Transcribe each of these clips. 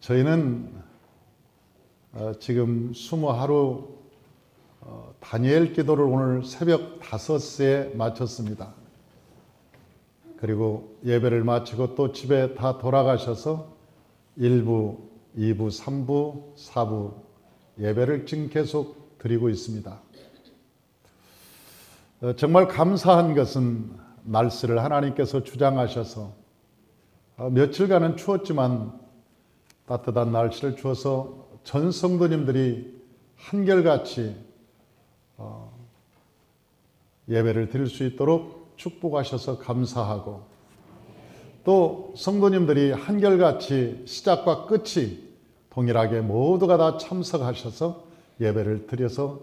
저희는 지금 20하루 다니엘 기도를 오늘 새벽 5시에 마쳤습니다. 그리고 예배를 마치고 또 집에 다 돌아가셔서 1부, 2부, 3부, 4부 예배를 지금 계속 드리고 있습니다. 정말 감사한 것은 날씨를 하나님께서 주장하셔서 며칠간은 추웠지만 따뜻한 날씨를 주어서 전 성도님들이 한결같이 예배를 드릴 수 있도록 축복하셔서 감사하고, 또 성도님들이 한결같이 시작과 끝이 동일하게 모두가 다 참석하셔서 예배를 드려서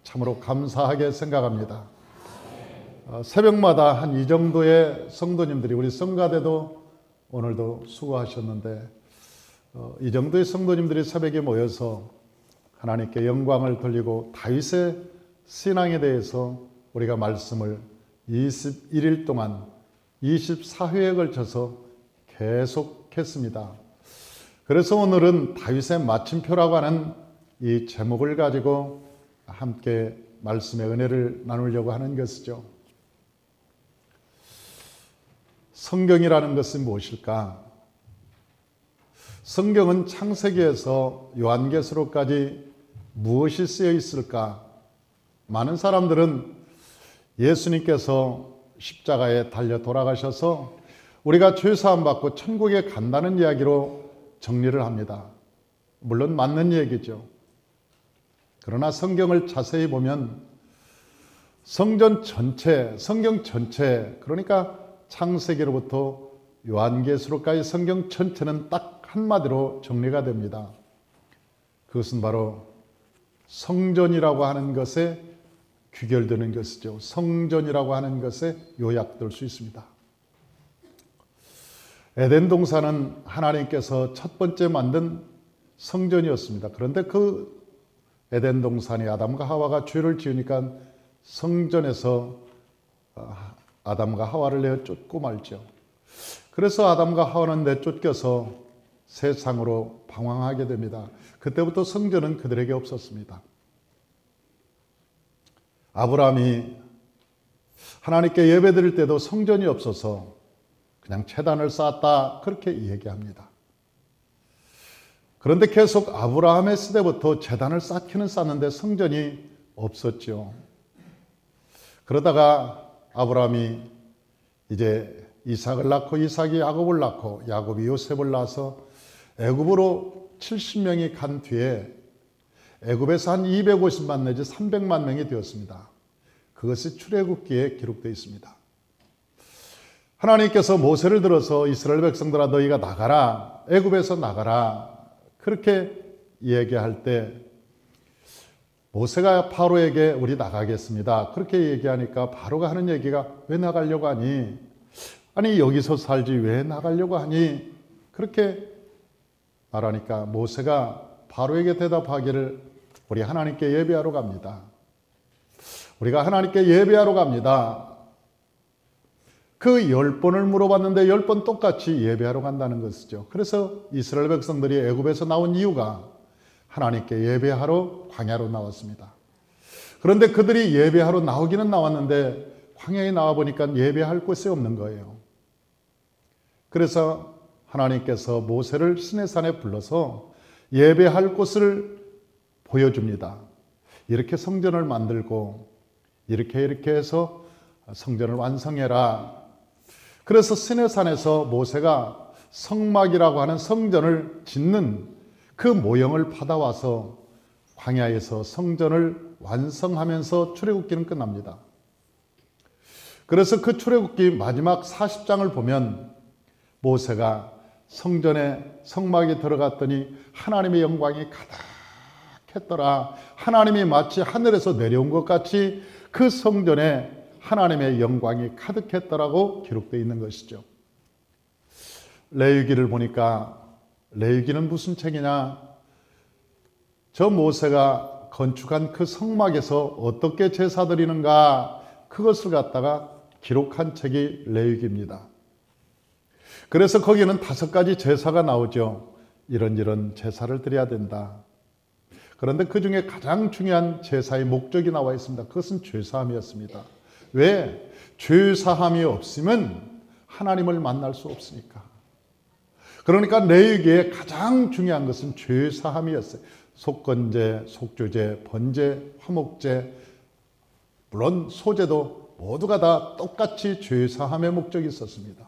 참으로 감사하게 생각합니다. 새벽마다 한 이 정도의 성도님들이, 우리 성가대도 오늘도 수고하셨는데 이 정도의 성도님들이 새벽에 모여서 하나님께 영광을 돌리고 다윗의 신앙에 대해서 우리가 말씀을 21일 동안 24회에 걸쳐서 계속했습니다. 그래서 오늘은 다윗의 마침표라고 하는 이 제목을 가지고 함께 말씀의 은혜를 나누려고 하는 것이죠. 성경이라는 것은 무엇일까? 성경은 창세기에서 요한계시록까지 무엇이 쓰여 있을까? 많은 사람들은 예수님께서 십자가에 달려 돌아가셔서 우리가 죄사함 받고 천국에 간다는 이야기로 정리를 합니다. 물론 맞는 얘기죠. 그러나 성경을 자세히 보면 성경 전체, 그러니까 창세기로부터 요한계시록까지 성경 전체는 딱 한마디로 정리가 됩니다. 그것은 바로 성전이라고 하는 것에 귀결되는 것이죠. 성전이라고 하는 것에 요약될 수 있습니다. 에덴 동산은 하나님께서 첫 번째 만든 성전이었습니다. 그런데 그 에덴 동산이 아담과 하와가 죄를 지으니까 성전에서 아담과 하와를 내쫓고 말죠. 그래서 아담과 하와는 내쫓겨서 세상으로 방황하게 됩니다. 그때부터 성전은 그들에게 없었습니다. 아브라함이 하나님께 예배드릴 때도 성전이 없어서 그냥 제단을 쌓았다, 그렇게 얘기합니다. 그런데 계속 아브라함의 시대부터 제단을 쌓기는 쌓는데 성전이 없었죠. 그러다가 아브라함이 이제 이삭을 낳고, 이삭이 야곱을 낳고, 야곱이 요셉을 낳아서 애굽으로 70명이 간 뒤에 애굽에서 한 250만 내지 300만 명이 되었습니다. 그것이 출애굽기에 기록되어 있습니다. 하나님께서 모세를 들어서 이스라엘 백성들아 너희가 나가라, 애굽에서 나가라, 그렇게 얘기할 때 모세가 바로에게 우리 나가겠습니다, 그렇게 얘기하니까 바로가 하는 얘기가 왜 나가려고 하니? 아니 여기서 살지 왜 나가려고 하니? 그렇게 말하니까 모세가 바로에게 대답하기를 우리 하나님께 예배하러 갑니다. 우리가 하나님께 예배하러 갑니다. 그 10번을 물어봤는데 10번 똑같이 예배하러 간다는 것이죠. 그래서 이스라엘 백성들이 애굽에서 나온 이유가 하나님께 예배하러 광야로 나왔습니다. 그런데 그들이 예배하러 나오기는 나왔는데 광야에 나와보니까 예배할 곳이 없는 거예요. 그래서 하나님께서 모세를 시내산에 불러서 예배할 곳을 보여줍니다. 이렇게 성전을 만들고 이렇게 해서 성전을 완성해라. 그래서 시내산에서 모세가 성막이라고 하는 성전을 짓는 그 모형을 받아와서 광야에서 성전을 완성하면서 출애굽기는 끝납니다. 그래서 그 출애굽기 마지막 40장을 보면 모세가 성전에 성막에 들어갔더니 하나님의 영광이 가득했더라. 하나님이 마치 하늘에서 내려온 것 같이 그 성전에 하나님의 영광이 가득했더라고 기록되어 있는 것이죠. 레위기를 보니까, 레위기는 무슨 책이냐? 저 모세가 건축한 그 성막에서 어떻게 제사 드리는가, 그것을 갖다가 기록한 책이 레위기입니다. 그래서 거기는 5가지 제사가 나오죠. 이런 제사를 드려야 된다. 그런데 그 중에 가장 중요한 제사의 목적이 나와 있습니다. 그것은 죄사함이었습니다. 왜? 죄사함이 없으면 하나님을 만날 수 없으니까. 그러니까 레위기에 가장 중요한 것은 죄사함이었어요. 속건제, 속주제, 번제, 화목제, 물론 소제도 모두가 다 똑같이 죄사함의 목적이 있었습니다.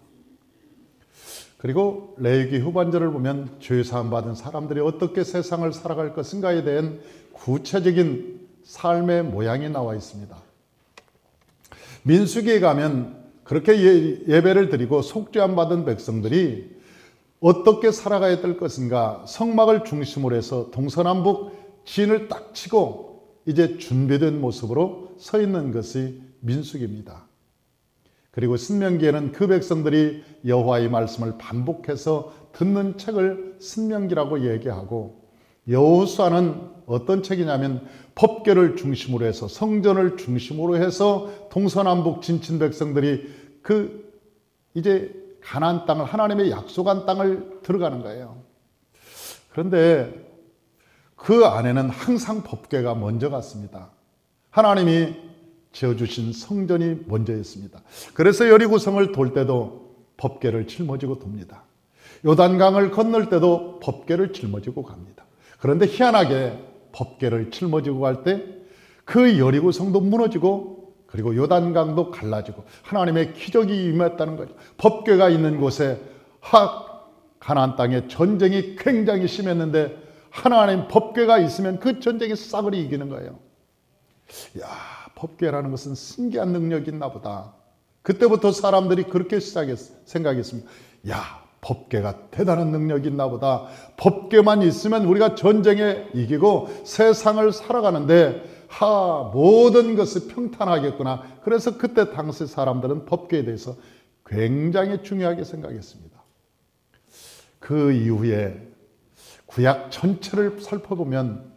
그리고 레위기 후반절을 보면 죄사함 받은 사람들이 어떻게 세상을 살아갈 것인가에 대한 구체적인 삶의 모양이 나와 있습니다. 민수기에 가면 그렇게 예배를 드리고 속죄함 받은 백성들이 어떻게 살아가야 될 것인가, 성막을 중심으로 해서 동서남북 진을 딱 치고 이제 준비된 모습으로 서 있는 것이 민수기입니다. 그리고 신명기에는 그 백성들이 여호와의 말씀을 반복해서 듣는 책을 신명기라고 얘기하고, 여호수아는 어떤 책이냐면 법궤를 중심으로 해서 성전을 중심으로 해서 동서남북 진친 백성들이 이제 가나안 땅을, 하나님의 약속한 땅을 들어가는 거예요. 그런데 그 안에는 항상 법궤가 먼저 갔습니다. 하나님이 지어주신 성전이 먼저였습니다. 그래서 여리고성을 돌 때도 법궤를 짊어지고 돕니다. 요단강을 건널 때도 법궤를 짊어지고 갑니다. 그런데 희한하게 법궤를 짊어지고 갈 때 그 여리고성도 무너지고, 그리고 요단강도 갈라지고 하나님의 기적이 임했다는 거죠. 법궤가 있는 곳에 가나안 땅에 전쟁이 굉장히 심했는데 하나님 법궤가 있으면 그 전쟁이 싸그리 이기는 거예요. 야, 법궤라는 것은 신기한 능력이 있나 보다. 그때부터 사람들이 그렇게 생각했습니다. 야, 법궤가 대단한 능력이 있나 보다. 법궤만 있으면 우리가 전쟁에 이기고 세상을 살아가는데 모든 것이 평탄하겠구나. 그래서 그때 당시 사람들은 법궤에 대해서 굉장히 중요하게 생각했습니다. 그 이후에 구약 전체를 살펴보면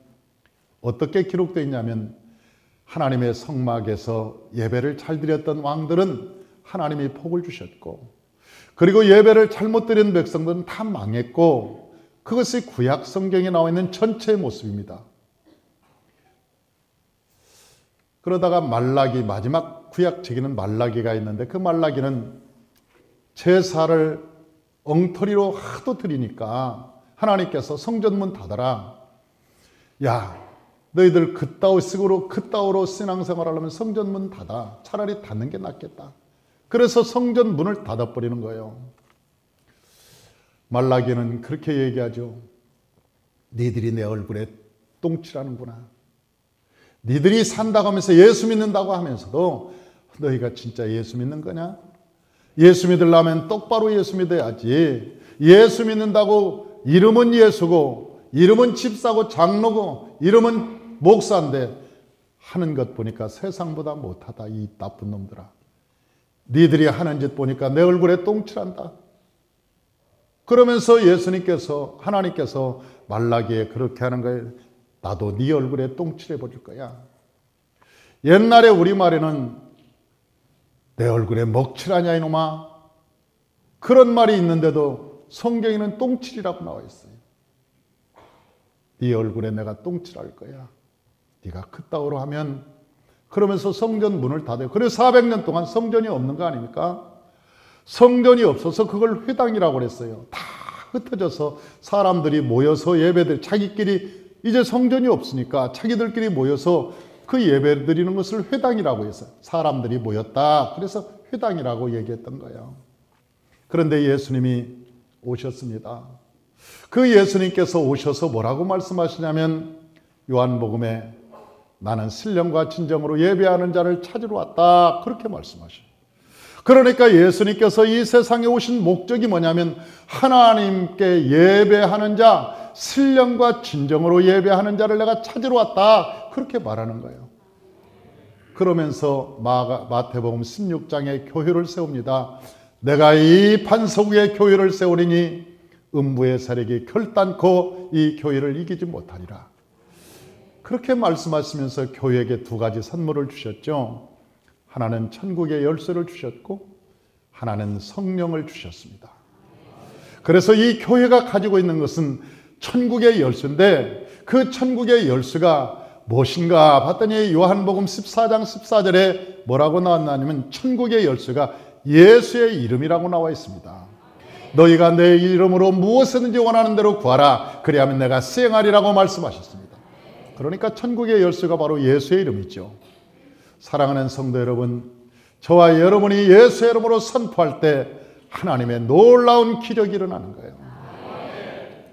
어떻게 기록되어 있냐면, 하나님의 성막에서 예배를 잘 드렸던 왕들은 하나님이 복을 주셨고, 그리고 예배를 잘못 드린 백성들은 다 망했고, 그것이 구약 성경에 나와 있는 전체의 모습입니다. 그러다가 말라기, 마지막 구약책에는 말라기가 있는데, 그 말라기는 제사를 엉터리로 하도 드리니까 하나님께서 성전문 닫아라. 야, 너희들 그따위로 신앙생활을 하면 성전문 닫아. 차라리 닫는 게 낫겠다. 그래서 성전문을 닫아버리는 거예요. 말라기는 그렇게 얘기하죠. 니들이 내 얼굴에 똥칠하는구나. 니들이 산다고 하면서 예수 믿는다고 하면서도 너희가 진짜 예수 믿는 거냐? 예수 믿으려면 똑바로 예수 믿어야지. 예수 믿는다고 이름은 예수고, 이름은 집사고 장로고, 이름은 목사인데 하는 것 보니까 세상보다 못하다. 이 나쁜 놈들아. 니들이 하는 짓 보니까 내 얼굴에 똥칠한다. 그러면서 하나님께서 말라기에 그렇게 하는 거예요. 나도 네 얼굴에 똥칠해 버릴 거야. 옛날에 우리말에는 내 얼굴에 먹칠하냐 이놈아, 그런 말이 있는데도 성경에는 똥칠이라고 나와 있어요. 네 얼굴에 내가 똥칠할 거야. 네가 그따위로 하면. 그러면서 성전 문을 닫아요. 그래서 400년 동안 성전이 없는 거 아닙니까? 성전이 없어서 그걸 회당이라고 그랬어요. 다 흩어져서 사람들이 모여서 예배들, 자기끼리 이제 성전이 없으니까 자기들끼리 모여서 그 예배 드리는 것을 회당이라고 해서 사람들이 모였다. 그래서 회당이라고 얘기했던 거예요. 그런데 예수님이 오셨습니다. 그 예수님께서 오셔서 뭐라고 말씀하시냐면, 요한복음에 나는 신령과 진정으로 예배하는 자를 찾으러 왔다. 그렇게 말씀하셔요. 그러니까 예수님께서 이 세상에 오신 목적이 뭐냐면, 하나님께 예배하는 자, 신령과 진정으로 예배하는 자를 내가 찾으러 왔다. 그렇게 말하는 거예요. 그러면서 마태복음 16장에 교회를 세웁니다. 내가 이 반석 위에 교회를 세우리니 음부의 세력이 결단코 이 교회를 이기지 못하리라. 그렇게 말씀하시면서 교회에게 두 가지 선물을 주셨죠. 하나는 천국의 열쇠를 주셨고, 하나는 성령을 주셨습니다. 그래서 이 교회가 가지고 있는 것은 천국의 열쇠인데 그 천국의 열쇠가 무엇인가 봤더니 요한복음 14장 14절에 뭐라고 나왔냐면 천국의 열쇠가 예수의 이름이라고 나와 있습니다. 너희가 내 이름으로 무엇이든지 원하는 대로 구하라. 그리하면 내가 수행하리라고 말씀하셨습니다. 그러니까 천국의 열쇠가 바로 예수의 이름이죠. 사랑하는 성도 여러분, 저와 여러분이 예수의 이름으로 선포할 때 하나님의 놀라운 기적이 일어나는 거예요.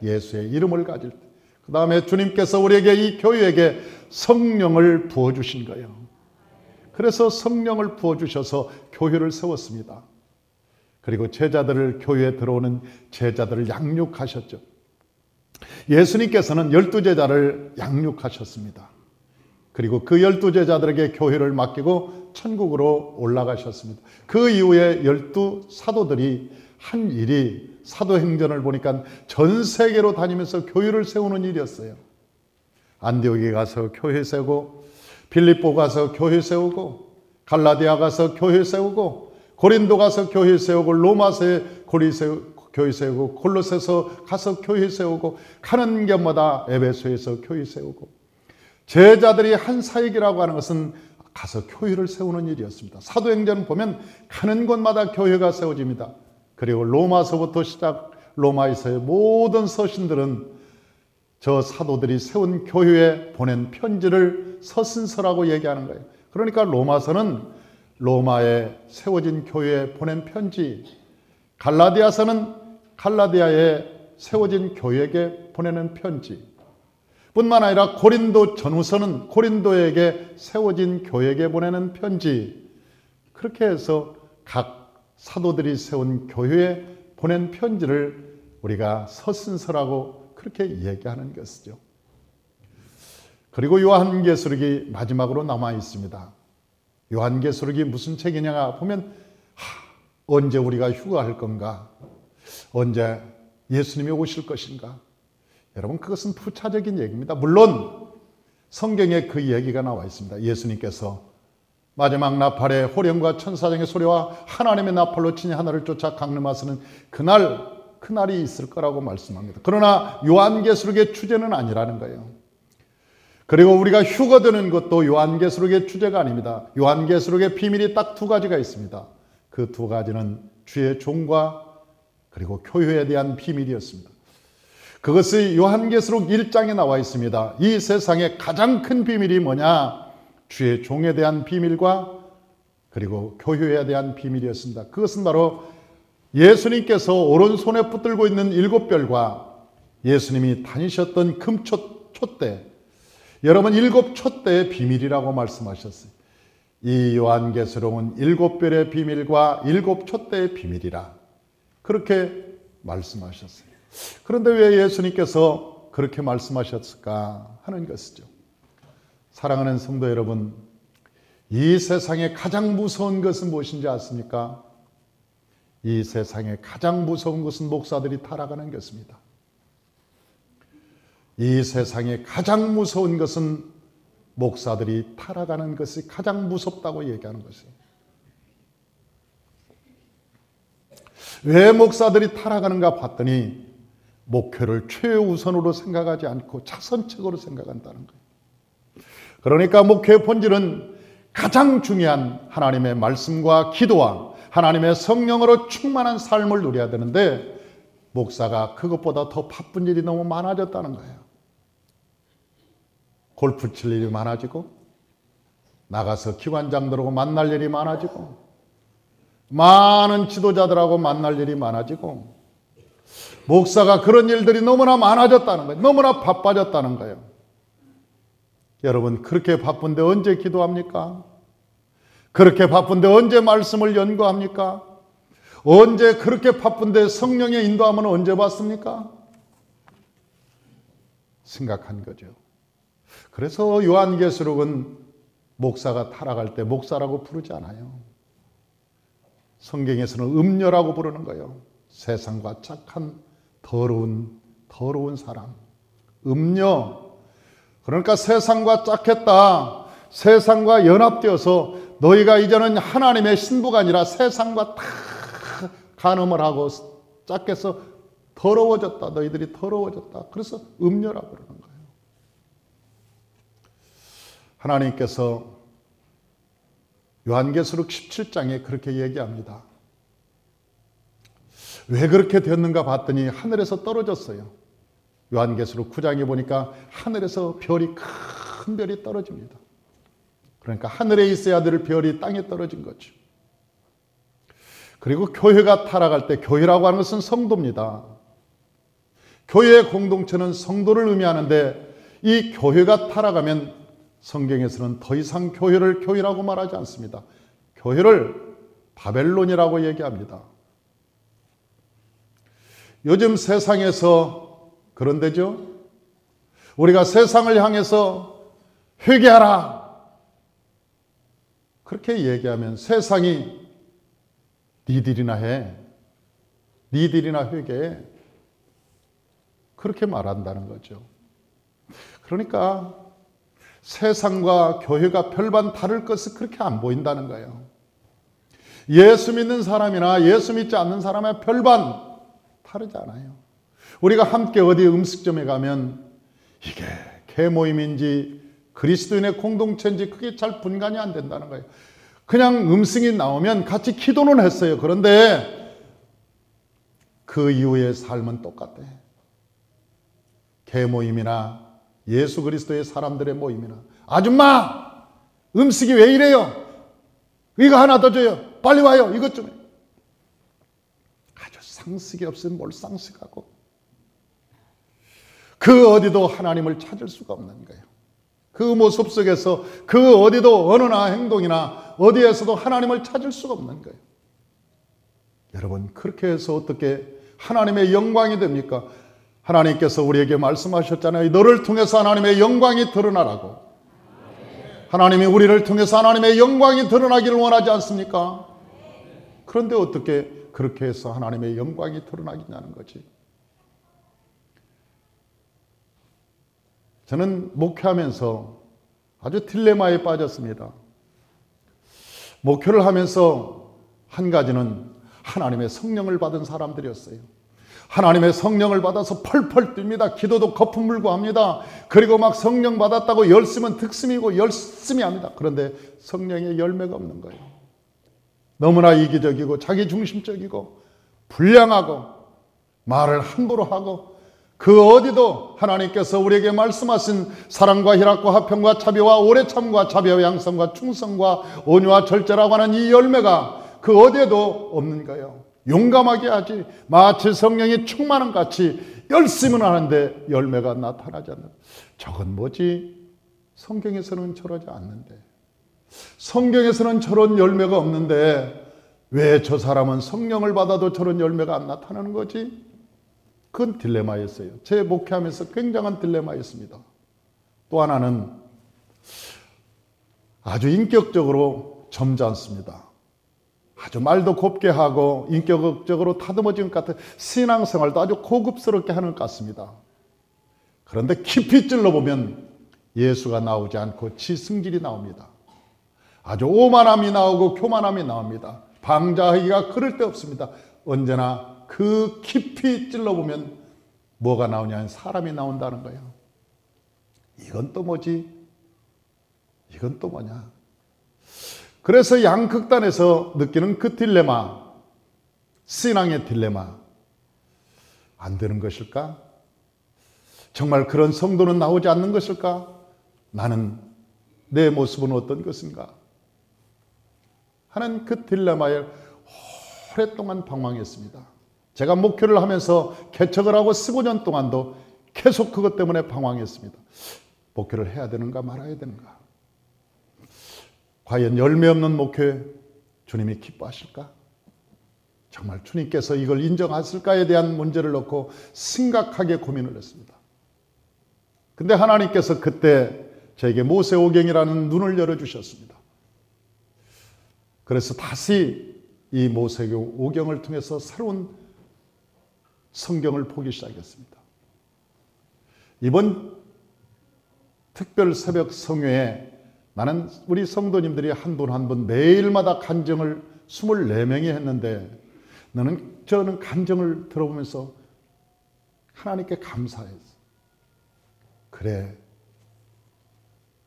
예수의 이름을 가질 때. 그 다음에 주님께서 우리에게 이 교회에게 성령을 부어주신 거예요. 그래서 성령을 부어주셔서 교회를 세웠습니다. 그리고 제자들을, 교회에 들어오는 제자들을 양육하셨죠. 예수님께서는 12제자를 양육하셨습니다. 그리고 그 12제자들에게 교회를 맡기고 천국으로 올라가셨습니다. 그 이후에 12사도들이 한 일이 사도행전을 보니까 전 세계로 다니면서 교회를 세우는 일이었어요. 안디옥에 가서 교회 세우고, 빌립보 가서 교회 세우고, 갈라디아 가서 교회 세우고, 고린도 가서 교회 세우고, 로마서에 교회 세우고, 골로새서 가서 교회 세우고, 가는 곳마다 에베소에서 교회 세우고, 제자들이 한 사역이라고 하는 것은 가서 교회를 세우는 일이었습니다. 사도행전 보면 가는 곳마다 교회가 세워집니다. 그리고 로마서부터 시작, 로마에서의 모든 서신들은 저 사도들이 세운 교회에 보낸 편지를 서신서라고 얘기하는 거예요. 그러니까 로마서는 로마에 세워진 교회에 보낸 편지, 갈라디아서는 갈라디아에 세워진 교회에게 보내는 편지, 뿐만 아니라 고린도 전후서는 고린도에게 세워진 교회에게 보내는 편지, 그렇게 해서 각 사도들이 세운 교회에 보낸 편지를 우리가 서신서라고 그렇게 얘기하는 것이죠. 그리고 요한계시록이 마지막으로 남아 있습니다. 요한계시록이 무슨 책이냐 보면 언제 우리가 휴가할 건가? 언제 예수님이 오실 것인가? 여러분, 그것은 부차적인 얘기입니다. 물론 성경에 그 얘기가 나와 있습니다. 예수님께서 마지막 나팔에 호령과 천사장의 소리와 하나님의 나팔로 친히 하늘을 쫓아 강림하시는 그날이 있을 거라고 말씀합니다. 그러나 요한계시록의 주제는 아니라는 거예요. 그리고 우리가 휴거되는 것도 요한계시록의 주제가 아닙니다. 요한계시록의 비밀이 딱 두 가지가 있습니다. 그 두 가지는 주의 종과 그리고 교회에 대한 비밀이었습니다. 그것이 요한계시록 1장에 나와 있습니다. 이 세상의 가장 큰 비밀이 뭐냐? 주의 종에 대한 비밀과 그리고 교회에 대한 비밀이었습니다. 그것은 바로 예수님께서 오른손에 붙들고 있는 7별과 예수님이 다니셨던 금촛대, 여러분 7촛대의 비밀이라고 말씀하셨어요. 이 요한계시록은 7별의 비밀과 7촛대의 비밀이라 그렇게 말씀하셨어요. 그런데 왜 예수님께서 그렇게 말씀하셨을까 하는 것이죠. 사랑하는 성도 여러분, 이 세상에 가장 무서운 것은 무엇인지 아십니까? 이 세상에 가장 무서운 것은 목사들이 타락하는 것입니다. 이 세상에 가장 무서운 것은 목사들이 타락하는 것이 가장 무섭다고 얘기하는 것이에요. 왜 목사들이 타락하는가 봤더니 목회를 최우선으로 생각하지 않고 차선책으로 생각한다는 거예요. 그러니까 목회의 본질은 가장 중요한 하나님의 말씀과 기도와 하나님의 성령으로 충만한 삶을 누려야 되는데 목사가 그것보다 더 바쁜 일이 너무 많아졌다는 거예요. 골프 칠 일이 많아지고 나가서 기관장들하고 만날 일이 많아지고 많은 지도자들하고 만날 일이 많아지고 목사가 그런 일들이 너무나 많아졌다는 거예요. 너무나 바빠졌다는 거예요. 여러분, 그렇게 바쁜데 언제 기도합니까? 그렇게 바쁜데 언제 말씀을 연구합니까? 언제 그렇게 바쁜데 성령의 인도함은 언제 받습니까? 심각한 거죠. 그래서 요한계시록은 목사가 타락할 때 목사라고 부르지 않아요. 성경에서는 음녀라고 부르는 거예요. 세상과 착한 더러운 사람. 음녀. 그러니까 세상과 짝했다. 세상과 연합되어서 너희가 이제는 하나님의 신부가 아니라 세상과 다 간음을 하고 짝해서 더러워졌다. 너희들이 더러워졌다. 그래서 음녀라고 그러는 거예요. 하나님께서 요한계시록 17장에 그렇게 얘기합니다. 왜 그렇게 되었는가 봤더니 하늘에서 떨어졌어요. 요한계시록 9장에 보니까 하늘에서 별이, 큰 별이 떨어집니다. 그러니까 하늘에 있어야 될 별이 땅에 떨어진 거죠. 그리고 교회가 타락할 때, 교회라고 하는 것은 성도입니다. 교회의 공동체는 성도를 의미하는데, 이 교회가 타락하면 성경에서는 더 이상 교회를 교회라고 말하지 않습니다. 교회를 바벨론이라고 얘기합니다. 요즘 세상에서 그런데죠. 우리가 세상을 향해서 회개하라 그렇게 얘기하면 세상이 니들이나 해, 니들이나 회개해, 그렇게 말한다는 거죠. 그러니까 세상과 교회가 별반 다를 것이 그렇게 안 보인다는 거예요. 예수 믿는 사람이나 예수 믿지 않는 사람의 별반 다르지 않아요. 우리가 함께 어디 음식점에 가면 이게 개모임인지 그리스도인의 공동체인지 그게 잘 분간이 안 된다는 거예요. 그냥 음식이 나오면 같이 기도는 했어요. 그런데 그 이후의 삶은 똑같대. 개모임이나 예수 그리스도의 사람들의 모임이나, 아줌마 음식이 왜 이래요? 이거 하나 더 줘요. 빨리 와요. 이것 좀. 아주 상식이 없으면 뭘 상식하고, 그 어디도 하나님을 찾을 수가 없는 거예요. 그 모습 속에서 그 어디도 언어나 행동이나 어디에서도 하나님을 찾을 수가 없는 거예요. 여러분, 그렇게 해서 어떻게 하나님의 영광이 됩니까? 하나님께서 우리에게 말씀하셨잖아요. 너를 통해서 하나님의 영광이 드러나라고. 하나님이 우리를 통해서 하나님의 영광이 드러나기를 원하지 않습니까? 그런데 어떻게 그렇게 해서 하나님의 영광이 드러나겠냐는 거지. 저는 목회하면서 아주 딜레마에 빠졌습니다. 목회를 하면서 한 가지는 하나님의 성령을 받은 사람들이었어요. 하나님의 성령을 받아서 펄펄 뜁니다. 기도도 거품물고 합니다. 그리고 막 성령 받았다고 열심은 득심이고 열심히 합니다. 그런데 성령의 열매가 없는 거예요. 너무나 이기적이고 자기중심적이고 불량하고 말을 함부로 하고, 그 어디도 하나님께서 우리에게 말씀하신 사랑과 희락과 화평과 자비와 오래참과 자비와 양성과 충성과 온유와 절제라고 하는 이 열매가 그 어디에도 없는 거예요. 용감하게 하지, 마치 성령이 충만한 같이 열심은 하는데 열매가 나타나지 않는. 저건 뭐지? 성경에서는 저러지 않는데, 성경에서는 저런 열매가 없는데 왜 저 사람은 성령을 받아도 저런 열매가 안 나타나는 거지? 그건 딜레마였어요. 제 목회하면서 굉장한 딜레마였습니다. 또 하나는 아주 인격적으로 점잖습니다. 아주 말도 곱게 하고 인격적으로 다듬어진 것 같은 신앙생활도 아주 고급스럽게 하는 것 같습니다. 그런데 깊이 찔러보면 예수가 나오지 않고 지승질이 나옵니다. 아주 오만함이 나오고 교만함이 나옵니다. 방자하기가 그럴 데 없습니다. 언제나 그 깊이 찔러보면 뭐가 나오냐면 사람이 나온다는 거예요. 이건 또 뭐지? 이건 또 뭐냐? 그래서 양극단에서 느끼는 그 딜레마, 신앙의 딜레마, 안 되는 것일까? 정말 그런 성도는 나오지 않는 것일까? 나는, 내 모습은 어떤 것인가? 하는 그 딜레마에 오랫동안 방황했습니다. 제가 목회를 하면서 개척을 하고 15년 동안도 계속 그것 때문에 방황했습니다. 목회를 해야 되는가 말아야 되는가? 과연 열매 없는 목회 주님이 기뻐하실까? 정말 주님께서 이걸 인정하실까에 대한 문제를 놓고 심각하게 고민을 했습니다. 근데 하나님께서 그때 저에게 모세오경이라는 눈을 열어주셨습니다. 그래서 다시 이 모세오경을 통해서 새로운 성경을 보기 시작했습니다. 이번 특별 새벽 성회에 나는 우리 성도님들이 한 분 한 분 매일마다 간증을 24명이 했는데 저는 간증을 들어보면서 하나님께 감사했어요. 그래,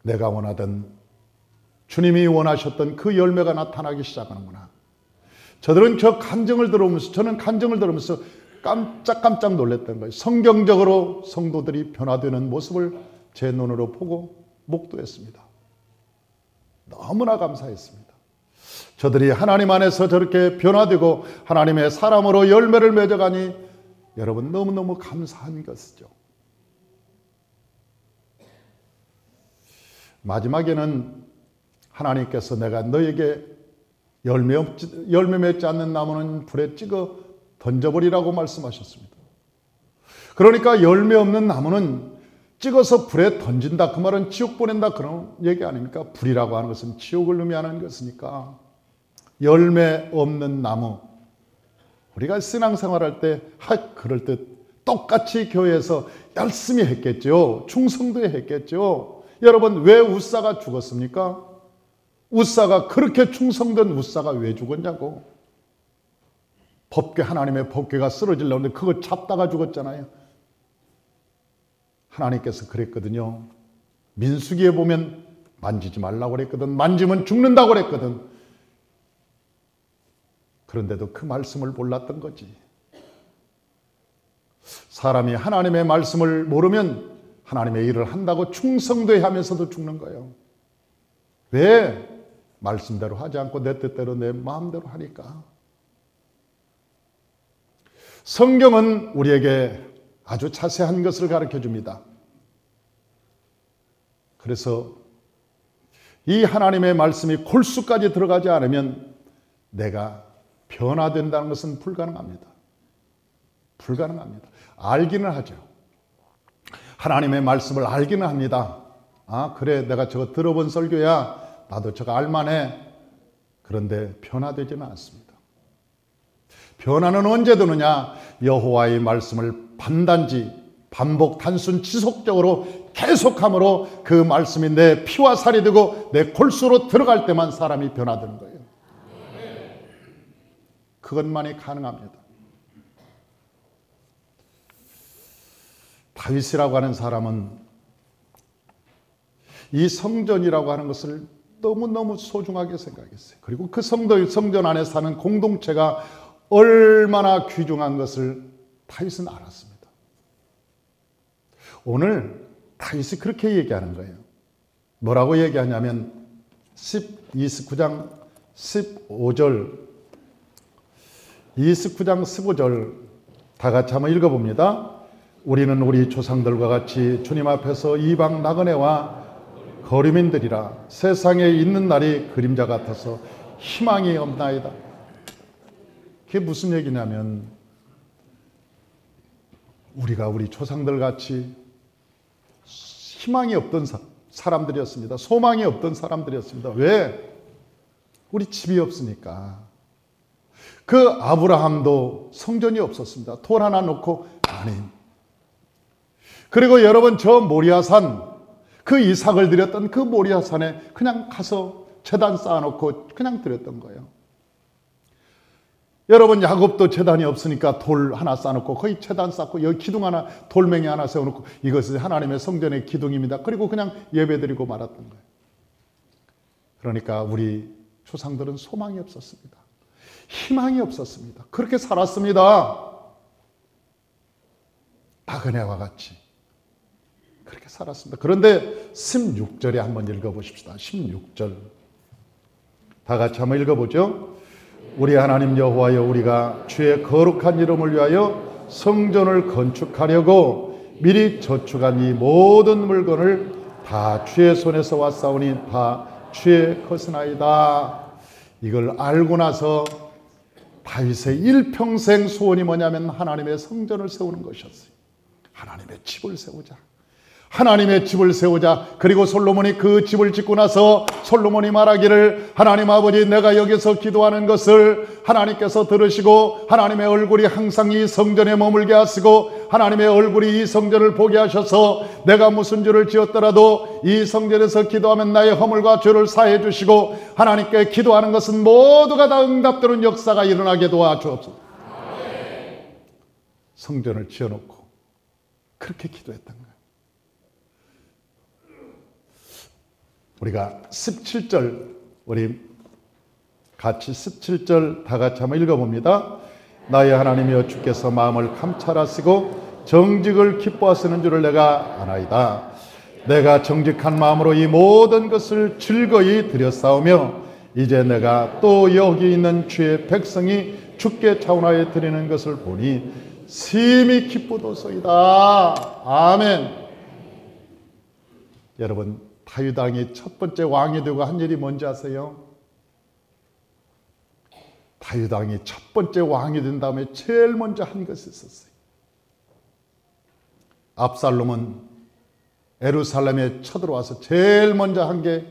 내가 원하던, 주님이 원하셨던 그 열매가 나타나기 시작하는구나. 저는 간증을 들으면서 깜짝 놀랐던 거예요. 성경적으로 성도들이 변화되는 모습을 제 눈으로 보고 목도했습니다. 너무나 감사했습니다. 저들이 하나님 안에서 저렇게 변화되고 하나님의 사람으로 열매를 맺어가니 여러분 너무너무 감사한 것이죠. 마지막에는 하나님께서 내가 너에게 열매 맺지 않는 나무는 불에 찍어 던져버리라고 말씀하셨습니다. 그러니까 열매 없는 나무는 찍어서 불에 던진다. 그 말은 지옥 보낸다. 그런 얘기 아닙니까? 불이라고 하는 것은 지옥을 의미하는 것이니까. 열매 없는 나무. 우리가 신앙생활할 때 그럴 때 똑같이 교회에서 열심히 했겠죠. 충성도 했겠죠. 여러분 왜 웃사가 죽었습니까? 웃사가 그렇게 충성된 웃사가 왜 죽었냐고. 하나님의 법궤가 쓰러지려는데 그거 잡다가 죽었잖아요. 하나님께서 그랬거든요. 민수기에 보면 만지지 말라고 그랬거든. 만지면 죽는다고 그랬거든. 그런데도 그 말씀을 몰랐던 거지. 사람이 하나님의 말씀을 모르면 하나님의 일을 한다고 충성되어야 하면서도 죽는 거예요. 왜? 말씀대로 하지 않고 내 뜻대로 내 마음대로 하니까. 성경은 우리에게 아주 자세한 것을 가르쳐 줍니다. 그래서 이 하나님의 말씀이 골수까지 들어가지 않으면 내가 변화된다는 것은 불가능합니다. 불가능합니다. 알기는 하죠. 하나님의 말씀을 알기는 합니다. 아, 그래, 내가 저거 들어본 설교야. 나도 저거 알만해. 그런데 변화되지는 않습니다. 변화는 언제 되느냐? 여호와의 말씀을 반복, 단순, 지속적으로 계속함으로 그 말씀이 내 피와 살이 되고 내 골수로 들어갈 때만 사람이 변화되는 거예요. 그것만이 가능합니다. 다윗이라고 하는 사람은 이 성전이라고 하는 것을 너무너무 소중하게 생각했어요. 그리고 그 성전 안에 사는 공동체가 얼마나 귀중한 것을 다윗은 알았습니다. 오늘 다윗이 그렇게 얘기하는 거예요. 뭐라고 얘기하냐면 29장 15절 다 같이 한번 읽어봅니다. 우리는 우리 조상들과 같이 주님 앞에서 이방 나그네와 거류민들이라 세상에 있는 날이 그림자 같아서 희망이 없나이다. 그게 무슨 얘기냐면 우리가 우리 조상들 같이 희망이 없던 사람들이었습니다. 소망이 없던 사람들이었습니다. 왜? 우리 집이 없으니까. 그 아브라함도 성전이 없었습니다. 돌 하나 놓고 아님. 그리고 여러분 저 모리아산, 그 이삭을 드렸던 그 모리아산에 그냥 가서 제단 쌓아놓고 그냥 드렸던 거예요. 여러분 야곱도 제단이 없으니까 돌 하나 쌓아놓고 거기 제단 쌓고 여기 기둥 하나, 돌멩이 하나 세워놓고 이것은 하나님의 성전의 기둥입니다. 그리고 그냥 예배드리고 말았던 거예요. 그러니까 우리 조상들은 소망이 없었습니다. 희망이 없었습니다. 그렇게 살았습니다. 나그네와 같이 그렇게 살았습니다. 그런데 16절에 한번 읽어보십시다. 16절 다 같이 한번 읽어보죠. 우리 하나님 여호와여, 우리가 주의 거룩한 이름을 위하여 성전을 건축하려고 미리 저축한 이 모든 물건을 다 주의 손에서 왔사오니 다 주의 것이나이다. 이걸 알고 나서 다윗의 일평생 소원이 뭐냐면 하나님의 성전을 세우는 것이었어요. 하나님의 집을 세우자. 하나님의 집을 세우자. 그리고 솔로몬이 그 집을 짓고 나서 솔로몬이 말하기를 하나님 아버지, 내가 여기서 기도하는 것을 하나님께서 들으시고 하나님의 얼굴이 항상 이 성전에 머물게 하시고 하나님의 얼굴이 이 성전을 보게 하셔서 내가 무슨 죄를 지었더라도 이 성전에서 기도하면 나의 허물과 죄를 사해 주시고 하나님께 기도하는 것은 모두가 다 응답되는 역사가 일어나게 도와주옵소서. 성전을 지어놓고 그렇게 기도했던 거예요. 우리가 17절, 우리 같이 17절 다 같이 한번 읽어봅니다. 나의 하나님이여 주께서 마음을 감찰하시고 정직을 기뻐하시는 줄을 내가 아나이다. 내가 정직한 마음으로 이 모든 것을 즐거이 드렸사오며 이제 내가 또 여기 있는 주의 백성이 주께 차원하여 드리는 것을 보니 심히 기쁘도소이다. 아멘. 여러분, 다윗 왕이 첫 번째 왕이 되고 한 일이 뭔지 아세요? 다윗 왕이 첫 번째 왕이 된 다음에 제일 먼저 한 것이 있었어요. 압살롬은 예루살렘에 쳐들어와서 제일 먼저 한 게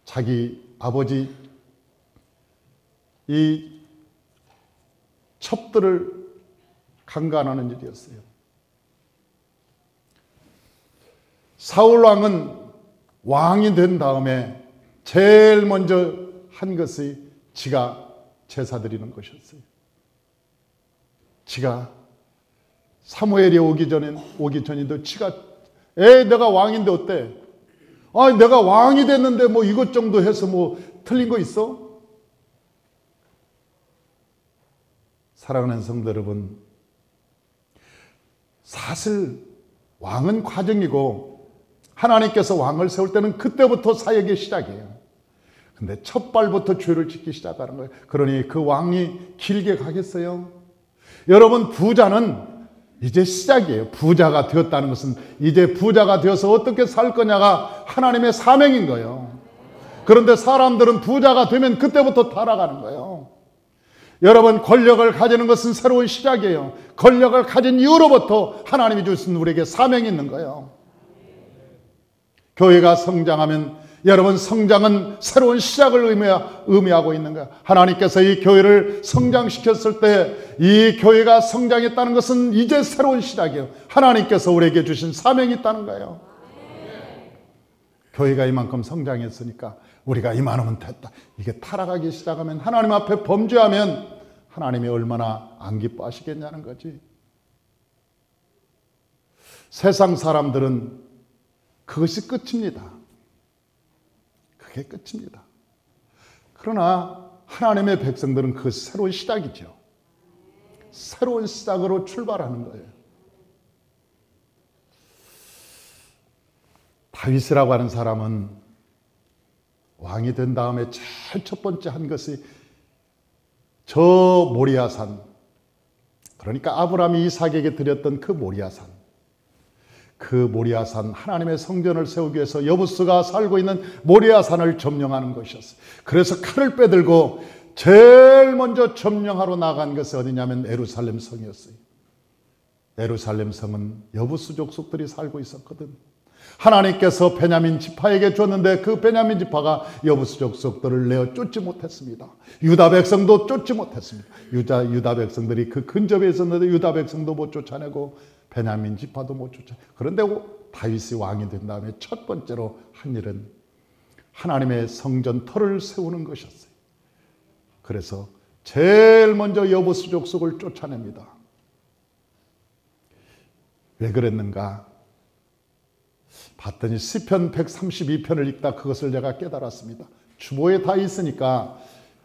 자기 아버지 이 첩들을 강간하는 일이었어요. 사울 왕은 왕이 된 다음에 제일 먼저 한 것이 지가 제사 드리는 것이었어요. 지가 사무엘이 오기 전에도 지가 내가 왕인데 어때? 내가 왕이 됐는데 뭐 이것 정도 해서 뭐 틀린 거 있어? 사랑하는 성도 여러분, 사실 왕은 과정이고 하나님께서 왕을 세울 때는 그때부터 사역의 시작이에요. 근데 첫 발부터 죄를 짓기 시작하는 거예요. 그러니 그 왕이 길게 가겠어요? 여러분, 부자는 이제 시작이에요. 부자가 되었다는 것은 이제 부자가 되어서 어떻게 살 거냐가 하나님의 사명인 거예요. 그런데 사람들은 부자가 되면 그때부터 타락하는 거예요. 여러분, 권력을 가지는 것은 새로운 시작이에요. 권력을 가진 이후로부터 하나님이 주신 우리에게 사명이 있는 거예요. 교회가 성장하면 여러분, 성장은 새로운 시작을 의미하고 있는 거예요. 하나님께서 이 교회를 성장시켰을 때 이 교회가 성장했다는 것은 이제 새로운 시작이에요. 하나님께서 우리에게 주신 사명이 있다는 거예요. 교회가 이만큼 성장했으니까 우리가 이만하면 됐다. 이게 타락하기 시작하면, 하나님 앞에 범죄하면 하나님이 얼마나 안 기뻐하시겠냐는 거지. 세상 사람들은 그것이 끝입니다. 그게 끝입니다. 그러나 하나님의 백성들은 그것이 새로운 시작이죠. 새로운 시작으로 출발하는 거예요. 다윗이라고 하는 사람은 왕이 된 다음에 제일 첫 번째 한 것이 저 모리아산, 그러니까 아브라함이 이삭에게 드렸던 그 모리아산, 그 모리아산, 하나님의 성전을 세우기 위해서 여부스가 살고 있는 모리아산을 점령하는 것이었어요. 그래서 칼을 빼들고 제일 먼저 점령하러 나간 것이 어디냐면 예루살렘 성이었어요. 예루살렘 성은 여부스 족속들이 살고 있었거든. 하나님께서 베냐민 지파에게 줬는데 그 베냐민 지파가 여부스 족속들을 내어 쫓지 못했습니다. 유다 백성도 쫓지 못했습니다. 유다 백성들이 그 근접에 있었는데 유다 백성도 못 쫓아내고 베냐민 지파도 못 쫓아. 그런데 다윗이 왕이 된 다음에 첫 번째로 한 일은 하나님의 성전 터를 세우는 것이었어요. 그래서 제일 먼저 여부스 족속을 쫓아냅니다. 왜 그랬는가? 봤더니 시편 132편을 읽다 그것을 내가 깨달았습니다. 주보에 다 있으니까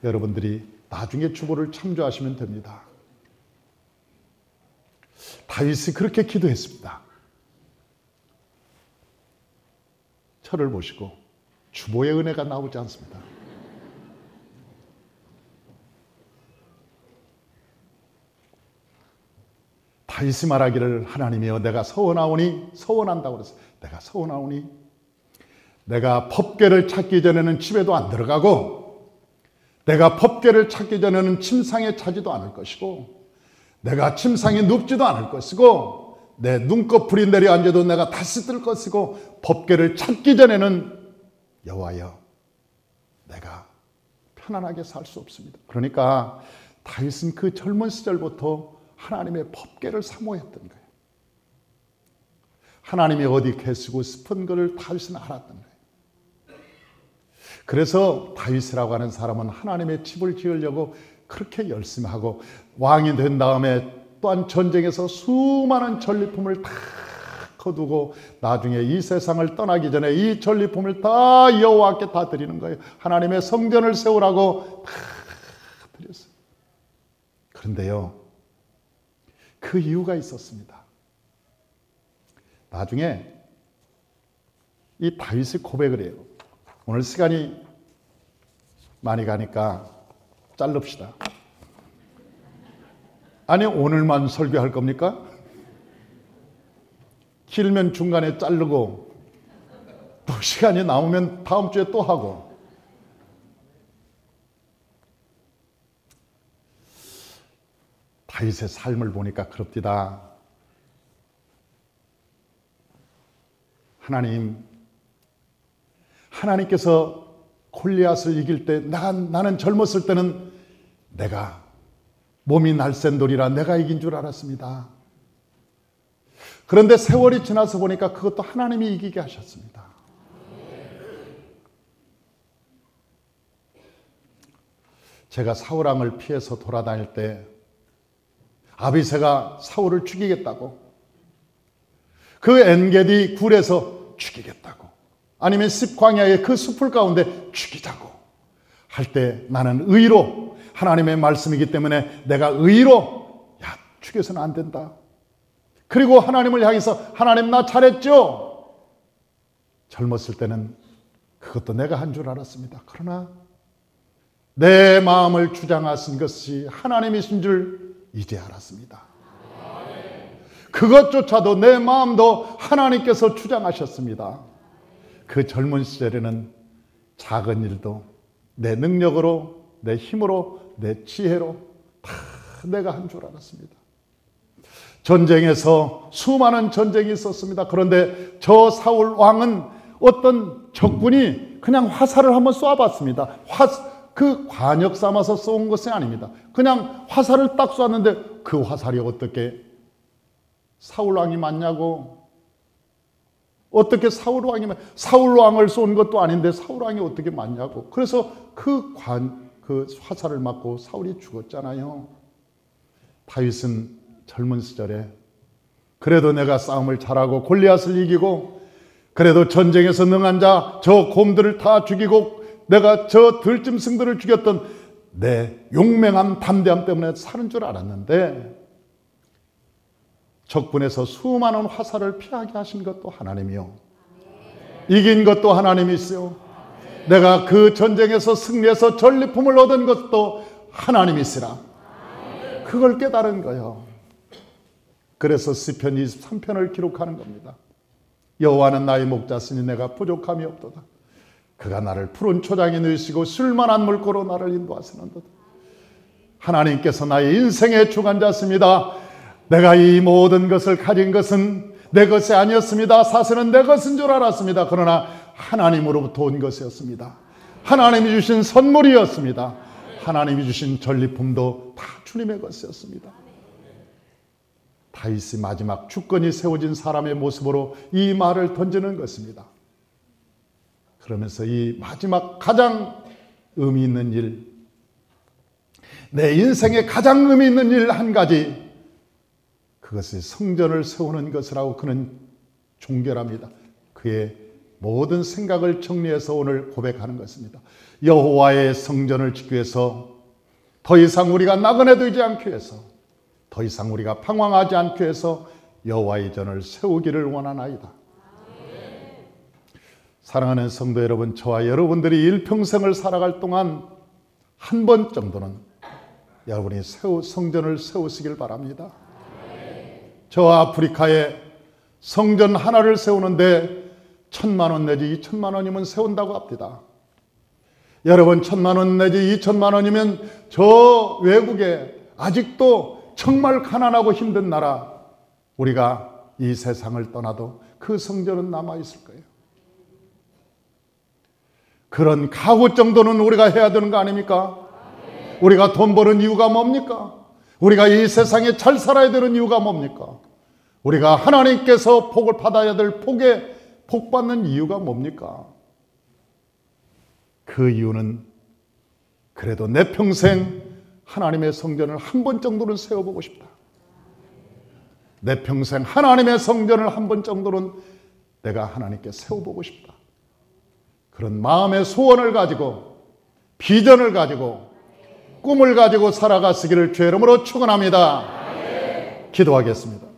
여러분들이 나중에 주보를 참조하시면 됩니다. 다윗이 그렇게 기도했습니다. 저를 보시고 주보의 은혜가 나오지 않습니다. 다윗이 말하기를 하나님이여 내가 서원한다고 그랬어요. 내가 서원하오니 내가 법궤를 찾기 전에는 집에도 안 들어가고 내가 법궤를 찾기 전에는 침상에 차지도 않을 것이고 내가 침상에 눕지도 않을 것이고 내 눈꺼풀이 내려앉아도 내가 다시 뜰 것이고 법궤를 찾기 전에는 여호와여 내가 편안하게 살 수 없습니다. 그러니까 다윗은 그 젊은 시절부터 하나님의 법궤를 사모했던 거예요. 하나님이 어디 계시고 싶은 것을 다윗은 알았던 거예요. 그래서 다윗이라고 하는 사람은 하나님의 집을 지으려고 그렇게 열심히 하고 왕이 된 다음에 또한 전쟁에서 수많은 전리품을 다 거두고 나중에 이 세상을 떠나기 전에 이 전리품을 다 여호와께 다 드리는 거예요. 하나님의 성전을 세우라고 다 드렸어요. 그런데요, 그 이유가 있었습니다. 나중에 이 다윗이 고백을 해요. 오늘 시간이 많이 가니까 자릅시다. 아니, 오늘만 설교할 겁니까? 길면 중간에 자르고 또 시간이 남으면 다음 주에 또 하고. 다윗의 삶을 보니까 그럽디다. 하나님께서 골리앗을 이길 때 나는 젊었을 때는 내가 몸이 날쌘 돌이라 내가 이긴 줄 알았습니다. 그런데 세월이 지나서 보니까 그것도 하나님이 이기게 하셨습니다. 제가 사울왕을 피해서 돌아다닐 때 아비새가 사울을 죽이겠다고, 그 엔게디 굴에서 죽이겠다고, 아니면 습광야의 그 숲을 가운데 죽이자고 할 때 나는 의로, 하나님의 말씀이기 때문에 내가 의로 죽여서는 안 된다. 그리고 하나님을 향해서 하나님 나 잘했죠? 젊었을 때는 그것도 내가 한 줄 알았습니다. 그러나 내 마음을 주장하신 것이 하나님이신 줄 이제 알았습니다. 그것조차도 내 마음도 하나님께서 주장하셨습니다. 그 젊은 시절에는 작은 일도 내 능력으로, 내 힘으로, 내 지혜로 다 내가 한 줄 알았습니다. 전쟁에서 수많은 전쟁이 있었습니다. 그런데 저 사울 왕은 어떤 적군이 그냥 화살을 한번 쏘아봤습니다. 그 관역 삼아서 쏜 것이 아닙니다. 그냥 화살을 딱 쏘았는데 그 화살이 어떻게 사울 왕이 맞냐고. 어떻게 사울 왕을 쏜 것도 아닌데 사울 왕이 어떻게 맞냐고. 그래서 그 화살을 맞고 사울이 죽었잖아요. 다윗은 젊은 시절에 그래도 내가 싸움을 잘하고 골리앗을 이기고, 그래도 전쟁에서 능한 자 저 곰들을 다 죽이고 내가 저 들짐승들을 죽였던 내 용맹함, 담대함 때문에 사는 줄 알았는데, 적군에서 수많은 화살을 피하게 하신 것도 하나님이요, 이긴 것도 하나님이시요, 내가 그 전쟁에서 승리해서 전리품을 얻은 것도 하나님이시라. 그걸 깨달은 거예요. 그래서 시편 23편을 기록하는 겁니다. 여호와는 나의 목자시니 내가 부족함이 없도다. 그가 나를 푸른 초장에 누이시고 쉴만한 물고로 나를 인도하시는도다. 하나님께서 나의 인생의 주관자십니다. 내가 이 모든 것을 가진 것은 내 것이 아니었습니다. 사실은 내 것인 줄 알았습니다. 그러나 하나님으로부터 온 것이었습니다. 하나님이 주신 선물이었습니다. 하나님이 주신 전리품도 다 주님의 것이었습니다. 다윗이 마지막 주권이 세워진 사람의 모습으로 이 말을 던지는 것입니다. 그러면서 이 마지막 가장 의미 있는 일, 내 인생에 가장 의미 있는 일 한 가지, 그것이 성전을 세우는 것이라고 그는 종결합니다. 그의 모든 생각을 정리해서 오늘 고백하는 것입니다. 여호와의 성전을 짓기 위해서 더 이상 우리가 나그네 되지 않기 위해서, 더 이상 우리가 방황하지 않기 위해서 여호와의 전을 세우기를 원하나이다. 사랑하는 성도 여러분, 저와 여러분들이 일평생을 살아갈 동안 한 번 정도는 여러분이 성전을 세우시길 바랍니다. 저 아프리카에 성전 하나를 세우는데 1,000만 원 내지 2,000만 원이면 세운다고 합니다. 여러분, 1,000만 원 내지 2,000만 원이면 저 외국에 아직도 정말 가난하고 힘든 나라, 우리가 이 세상을 떠나도 그 성전은 남아있을 거예요. 그런 각오 정도는 우리가 해야 되는 거 아닙니까? 우리가 돈 버는 이유가 뭡니까? 우리가 이 세상에 잘 살아야 되는 이유가 뭡니까? 우리가 하나님께서 복을 받아야 될 복 받는 이유가 뭡니까? 그 이유는 그래도 내 평생 하나님의 성전을 한 번 정도는 세워보고 싶다. 내 평생 하나님의 성전을 한 번 정도는 내가 하나님께 세워보고 싶다. 그런 마음의 소원을 가지고 비전을 가지고 꿈을 가지고 살아가시기를 주의 이름으로 축원합니다. 기도하겠습니다.